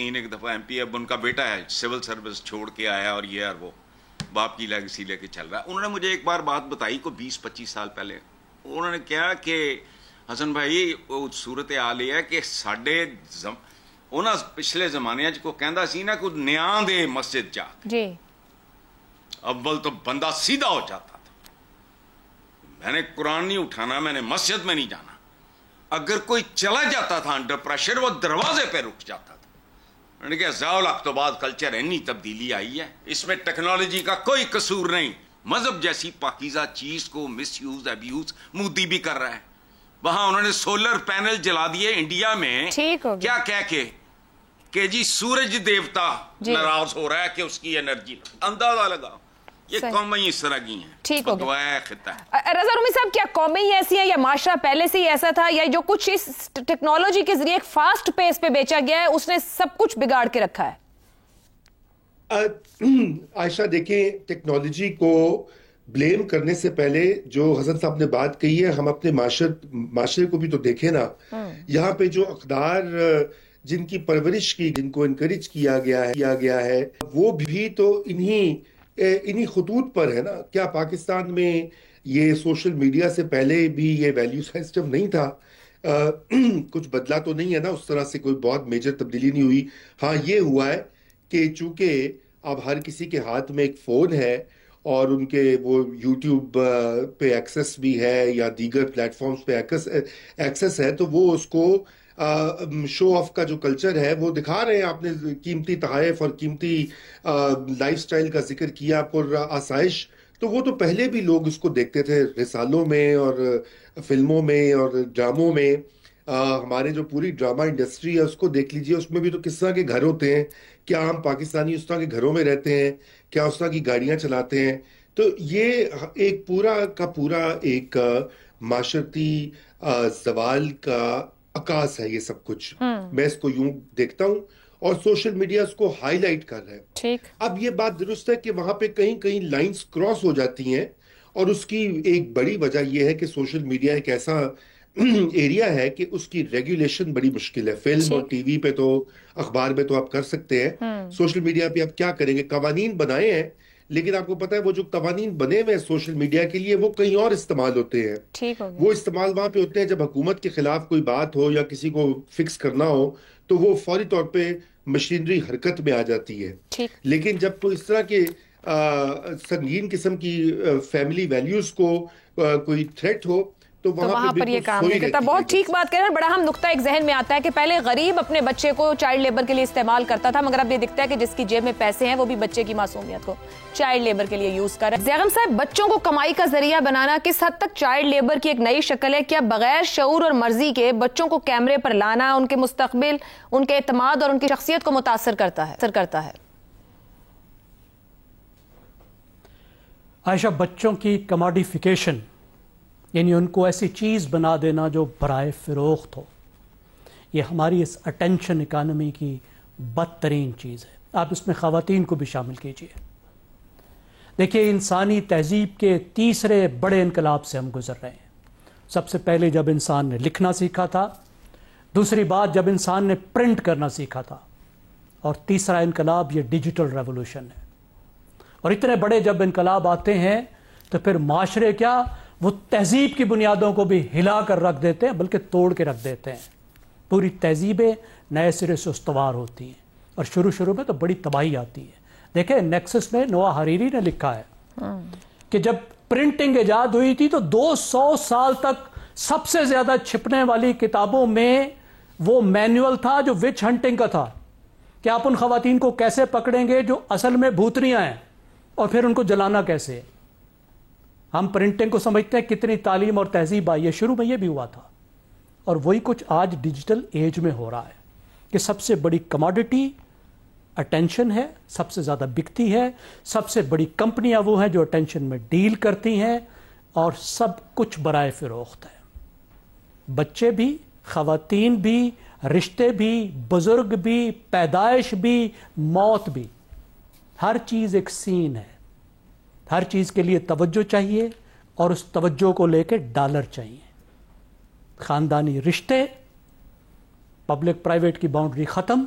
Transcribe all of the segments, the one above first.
3 ایک دفعہ MP، اب ان کا بیٹا ہے سول سروس چھوڑ کے آیا اور یہ اور وہ باپ کی لیگیسی لے کے چل رہا ہے. انہوں نے مجھے ایک بار بات بتائی کو 20-25 سال پہلے. انہوں نے کہا کہ حسن بھائی وہ صورت حال یہ ہے کہ ساڈے انہاں پچھلے زمانے کو کہندا سی نا کوئی نیاں دے مسجد جا جی اول تو بندہ سیدھا ہو جاتا تھا. میں نے قرآن نہیں اٹھانا، میں نے مسجد میں نہیں جانا. اگر کوئی چلا جاتا تھا انڈر پریشر وہ دروازے پہ رک جاتا تھا. میں نے کہا ضیاء الحق تو بعد کلچر اتنی تبدیلی آئی ہے، اس میں ٹیکنالوجی کا کوئی قصور نہیں. مذہب جیسی پاکیزہ چیز کو مس یوز ابیوز مودی بھی کر رہا ہے. وہاں انہوں نے سولر پینل جلا دیے انڈیا میں، کیا کہہ کے کہ جی سورج دیوتا ناراض ہو رہا ہے کہ اس کی انرجی. اندازہ لگا یہ قومیں اس طرح کی ہیں. ٹھیک ہو گیا. رضا رومی صاحب، کیا قومیں ہی ایسی ہیں یا معاشرہ پہلے سے ہی ایسا تھا، یا جو کچھ اس ٹیکنالوجی کے ذریعے ایک فاسٹ پیس پہ بیچا گیا ہے اس نے سب کچھ بگاڑ کے رکھا ہے؟ عائشہ دیکھیں، ٹیکنالوجی کو بلیم کرنے سے پہلے جو حسن صاحب نے بات کہی ہے، ہم اپنے معاشرے کو بھی تو دیکھیں نا. یہاں پہ جو اقدار جن کی پرورش کی، جن کو انکریج کیا گیا ہے وہ بھی تو انہی خطوط پر ہے نا. کیا پاکستان میں یہ سوشل میڈیا سے پہلے بھی یہ ویلیو سسٹم نہیں تھا؟ کچھ بدلا تو نہیں ہے نا، اس طرح سے کوئی بہت میجر تبدیلی نہیں ہوئی. ہاں یہ ہوا ہے کہ چونکہ اب ہر کسی کے ہاتھ میں ایک فون ہے اور ان کے وہ یوٹیوب پہ ایکسس بھی ہے یا دیگر پلیٹ فارمز پہ ایکسس ہے، تو وہ اس کو شو آف کا جو کلچر ہے وہ دکھا رہے ہیں. آپ نے قیمتی تحائف اور قیمتی لائف سٹائل کا ذکر کیا، پر آسائش، تو وہ تو پہلے بھی لوگ اس کو دیکھتے تھے رسالوں میں اور فلموں میں اور ڈراموں میں. ہمارے جو پوری ڈرامہ انڈسٹری ہے اس کو دیکھ لیجئے، اس میں بھی تو کس طرح کے گھر ہوتے ہیں. کیا ہم پاکستانی اس طرح کے گھروں میں رہتے ہیں؟ کیا اس طرح کی گاڑیاں چلاتے ہیں؟ تو یہ ایک پورا کا پورا ایک معاشرتی زوال کا عکاس ہے یہ سب کچھ. میں اس کو یوں دیکھتا ہوں اور سوشل میڈیا اس کو ہائی لائٹ کر رہا ہے. اب یہ بات درست ہے کہ وہاں پہ کہیں لائنز کراس ہو جاتی ہیں، اور اس کی ایک بڑی وجہ یہ ہے کہ سوشل میڈیا ایک ایسا ایریا ہے کہ اس کی ریگولیشن بڑی مشکل ہے. فلم اور ٹی وی پہ تو، اخبار میں تو آپ کر سکتے ہیں، سوشل میڈیا پہ آپ کیا کریں گے؟ قوانین بنائے ہیں، لیکن آپ کو پتا ہے وہ جو قوانین بنے ہوئے ہیں سوشل میڈیا کے لیے وہ کہیں اور استعمال ہوتے ہیں. وہ استعمال وہاں پہ ہوتے ہیں جب حکومت کے خلاف کوئی بات ہو یا کسی کو فکس کرنا ہو تو وہ فوری طور پہ مشینری حرکت میں آ جاتی ہے. لیکن جب کوئی اس طرح کے سنگین قسم کی فیملی ویلیوز کو کوئی تھریٹ ہو تو وہاں پر یہ کام نہیں کرتا. بہت ٹھیک بات کہہ رہے ہیں. بڑا ہم نقطہ ایک ذہن میں آتا ہے کہ پہلے غریب اپنے بچے کو چائلڈ لیبر کے لیے استعمال کرتا تھا، مگر اب یہ دکھتا ہے کہ جس کی جیب میں پیسے ہیں وہ بھی بچے کی معصومیت کو چائلڈ لیبر کے لیے یوز کر رہا ہے. زیغم صاحب، بچوں کو کمائی کا ذریعہ بنانا کس حد تک چائلڈ لیبر کی ایک نئی شکل ہے؟ کیا بغیر شعور اور مرضی کے بچوں کو کیمرے پر لانا ان کے مستقبل، ان کے اعتماد اور ان کی شخصیت کو متاثر کرتا ہے؟ عائشہ، بچوں کی کماڈیفیکیشن، یعنی ان کو ایسی چیز بنا دینا جو برائے فروخت ہو، یہ ہماری اس اٹینشن اکانومی کی بدترین چیز ہے. آپ اس میں خواتین کو بھی شامل کیجئے. دیکھیے، انسانی تہذیب کے تیسرے بڑے انقلاب سے ہم گزر رہے ہیں. سب سے پہلے جب انسان نے لکھنا سیکھا تھا، دوسری بات جب انسان نے پرنٹ کرنا سیکھا تھا، اور تیسرا انقلاب یہ ڈیجیٹل ریولوشن ہے. اور اتنے بڑے جب انقلاب آتے ہیں تو پھر معاشرے کیا، وہ تہذیب کی بنیادوں کو بھی ہلا کر رکھ دیتے ہیں، بلکہ توڑ کے رکھ دیتے ہیں. پوری تہذیبیں نئے سرے سے استوار ہوتی ہیں، اور شروع میں تو بڑی تباہی آتی ہے. دیکھیں، نیکسس میں نوآ حریری نے لکھا ہے کہ جب پرنٹنگ ایجاد ہوئی تھی تو 200 سال تک سب سے زیادہ چھپنے والی کتابوں میں وہ مینول تھا جو وچ ہنٹنگ کا تھا، کہ آپ ان خواتین کو کیسے پکڑیں گے جو اصل میں بھوتنیاں ہیں، اور پھر ان کو جلانا کیسے. ہم پرنٹنگ کو سمجھتے ہیں کتنی تعلیم اور تہذیب آئی ہے، شروع میں یہ بھی ہوا تھا. اور وہی کچھ آج ڈیجیٹل ایج میں ہو رہا ہے کہ سب سے بڑی کموڈٹی اٹینشن ہے، سب سے زیادہ بکتی ہے، سب سے بڑی کمپنیاں وہ ہیں جو اٹینشن میں ڈیل کرتی ہیں، اور سب کچھ برائے فروخت ہے. بچے بھی، خواتین بھی، رشتے بھی، بزرگ بھی، پیدائش بھی، موت بھی، ہر چیز ایک سین ہے. ہر چیز کے لیے توجہ چاہیے، اور اس توجہ کو لے کے ڈالر چاہیے. خاندانی رشتے، پبلک پرائیویٹ کی باؤنڈری ختم،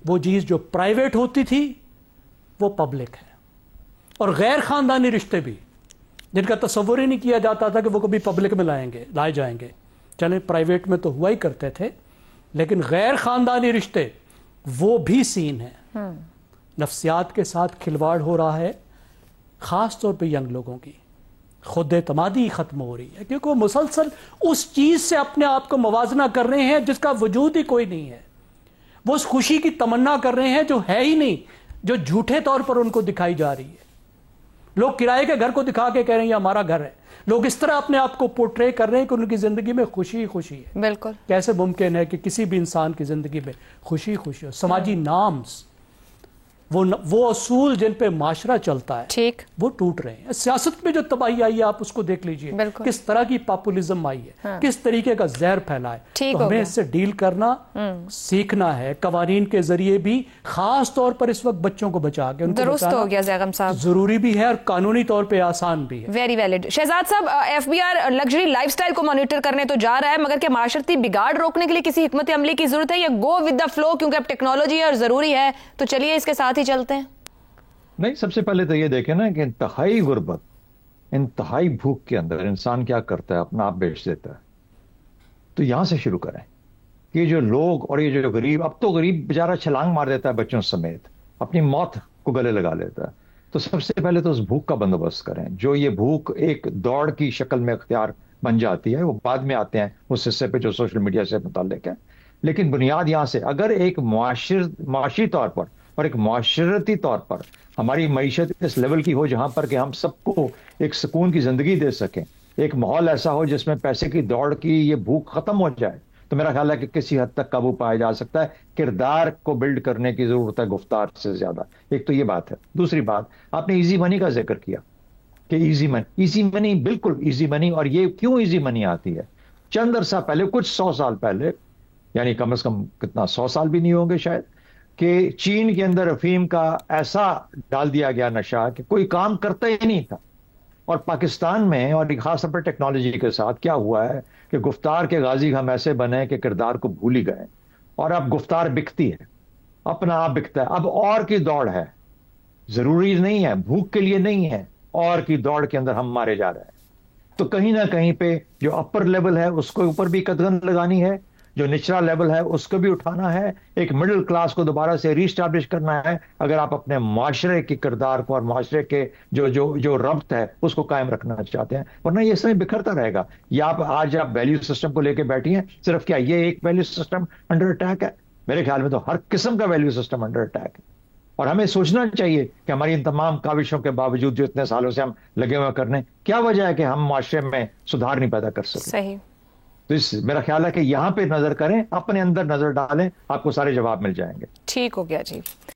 وہ چیز جو پرائیویٹ ہوتی تھی وہ پبلک ہے. اور غیر خاندانی رشتے بھی جن کا تصور ہی نہیں کیا جاتا تھا کہ وہ کبھی پبلک میں لائے جائیں گے. چلیں پرائیویٹ میں تو ہوا ہی کرتے تھے, لیکن غیر خاندانی رشتے وہ بھی سین ہیں. نفسیات کے ساتھ کھلواڑ ہو رہا ہے, خاص طور پہ ینگ لوگوں کی خود اعتمادی ختم ہو رہی ہے, کیونکہ وہ مسلسل اس چیز سے اپنے آپ کو موازنہ کر رہے ہیں جس کا وجود ہی کوئی نہیں ہے. وہ اس خوشی کی تمنا کر رہے ہیں جو ہے ہی نہیں, جو جھوٹے طور پر ان کو دکھائی جا رہی ہے. لوگ کرائے کے گھر کو دکھا کے کہہ رہے ہیں یہ ہمارا گھر ہے. لوگ اس طرح اپنے آپ کو پورٹرے کر رہے ہیں کہ ان کی زندگی میں خوشی ہی خوشی ہے. بالکل. کیسے ممکن ہے کہ کسی بھی انسان کی زندگی میں خوشی خوشی ہو؟ سماجی نامز, وہ اصول جن پہ معاشرہ چلتا ہے, ٹھیک, وہ ٹوٹ رہے ہیں. سیاست میں جو تباہی آئی ہے آپ اس کو دیکھ لیجئے, کس طرح کی پاپولزم آئی ہے, کس طریقے کا زہر پھیلا ہے. تو ہمیں اس سے ڈیل کرنا سیکھنا ہے قوانین کے ذریعے بھی, خاص طور پر اس وقت بچوں کو بچا کے. درست ہو گیا زیغم صاحب, ضروری بھی ہے اور قانونی طور پہ آسان بھی ہے. Very valid. شہزاد صاحب, F B R luxury lifestyle کو مانیٹر کرنے تو جا رہا ہے, مگر کیا معاشرتی بگاڑ روکنے کے لیے کسی حکمت عملی کی ضرورت ہے, یا گو ود دا فلو کیونکہ اب ٹیکنالوجی ہے اور ضروری ہے تو چلیے اس کے ساتھ ہی چلتے ہیں؟ نہیں, سب سے پہلے تو یہ دیکھیں نا کہ انتہائی غربت, انتہائی بھوک کے اندر انسان کیا کرتا ہے, اپنا آپ بیچ دیتا ہے. تو یہاں سے شروع کریں کہ جو لوگ اور یہ جو غریب, اب تو غریب بیچارہ چھلانگ مار دیتا ہے بچوں سمیت, اپنی موت کو گلے لگا لیتا ہے. تو سب سے پہلے تو اس بھوک کا بندوبست کریں. جو یہ بھوک ایک دوڑ کی شکل میں اختیار بن جاتی ہے, وہ بعد میں آتے ہیں اس حصے پہ جو سوشل میڈیا سے متعلق ہے. لیکن بنیاد یہاں سے, اگر ایک معاشی طور پر اور ایک معاشرتی طور پر ہماری معیشت اس لیول کی ہو جہاں پر کہ ہم سب کو ایک سکون کی زندگی دے سکیں, ایک ماحول ایسا ہو جس میں پیسے کی دوڑ کی یہ بھوک ختم ہو جائے, تو میرا خیال ہے کہ کسی حد تک قابو پایا جا سکتا ہے. کردار کو بلڈ کرنے کی ضرورت ہے گفتار سے زیادہ. ایک تو یہ بات ہے. دوسری بات, آپ نے ایزی منی کا ذکر کیا کہ ایزی منی, بالکل ایزی منی. اور یہ کیوں ایزی منی آتی ہے؟ چند عرصہ پہلے, کچھ 100 سال پہلے, یعنی کم از کم کتنا 100 سال بھی نہیں ہوں گے شاید, کہ چین کے اندر افیم کا ایسا ڈال دیا گیا نشہ کہ کوئی کام کرتا ہی نہیں تھا. اور پاکستان میں اور خاص طور پر ٹیکنالوجی کے ساتھ کیا ہوا ہے کہ گفتار کے غازی ہم ایسے بنے کہ کردار کو بھول ہی گئے, اور اب گفتار بکتی ہے, اپنا آپ بکتا ہے. اب اور کی دوڑ ہے, ضروری نہیں ہے, بھوک کے لیے نہیں ہے, اور کی دوڑ کے اندر ہم مارے جا رہے ہیں. تو کہیں نہ کہیں پہ جو اپر لیول ہے اس کو اوپر بھی قدغن لگانی ہے, جو نچلا لیول ہے اس کو بھی اٹھانا ہے, ایک مڈل کلاس کو دوبارہ سے ری اسٹیبلش کرنا ہے, اگر آپ اپنے معاشرے کے کردار کو اور معاشرے کے جو ربط ہے اس کو قائم رکھنا چاہتے ہیں. ورنہ یہ سمجھ بکھرتا رہے گا. یا آج آپ ویلیو سسٹم کو لے کے بیٹھی ہیں, صرف کیا یہ ایک ویلیو سسٹم انڈر اٹیک ہے؟ میرے خیال میں تو ہر قسم کا ویلیو سسٹم انڈر اٹیک ہے. اور ہمیں سوچنا چاہیے کہ ہماری ان تمام کاوشوں کے باوجود جو اتنے سالوں سے ہم لگے ہوئے کرنے, کیا وجہ ہے کہ ہم معاشرے میں سدھار نہیں پیدا کر سکتے؟ صحیح. تو میرا خیال ہے کہ یہاں پہ نظر کریں, اپنے اندر نظر ڈالیں, آپ کو سارے جواب مل جائیں گے. ٹھیک ہو گیا جی.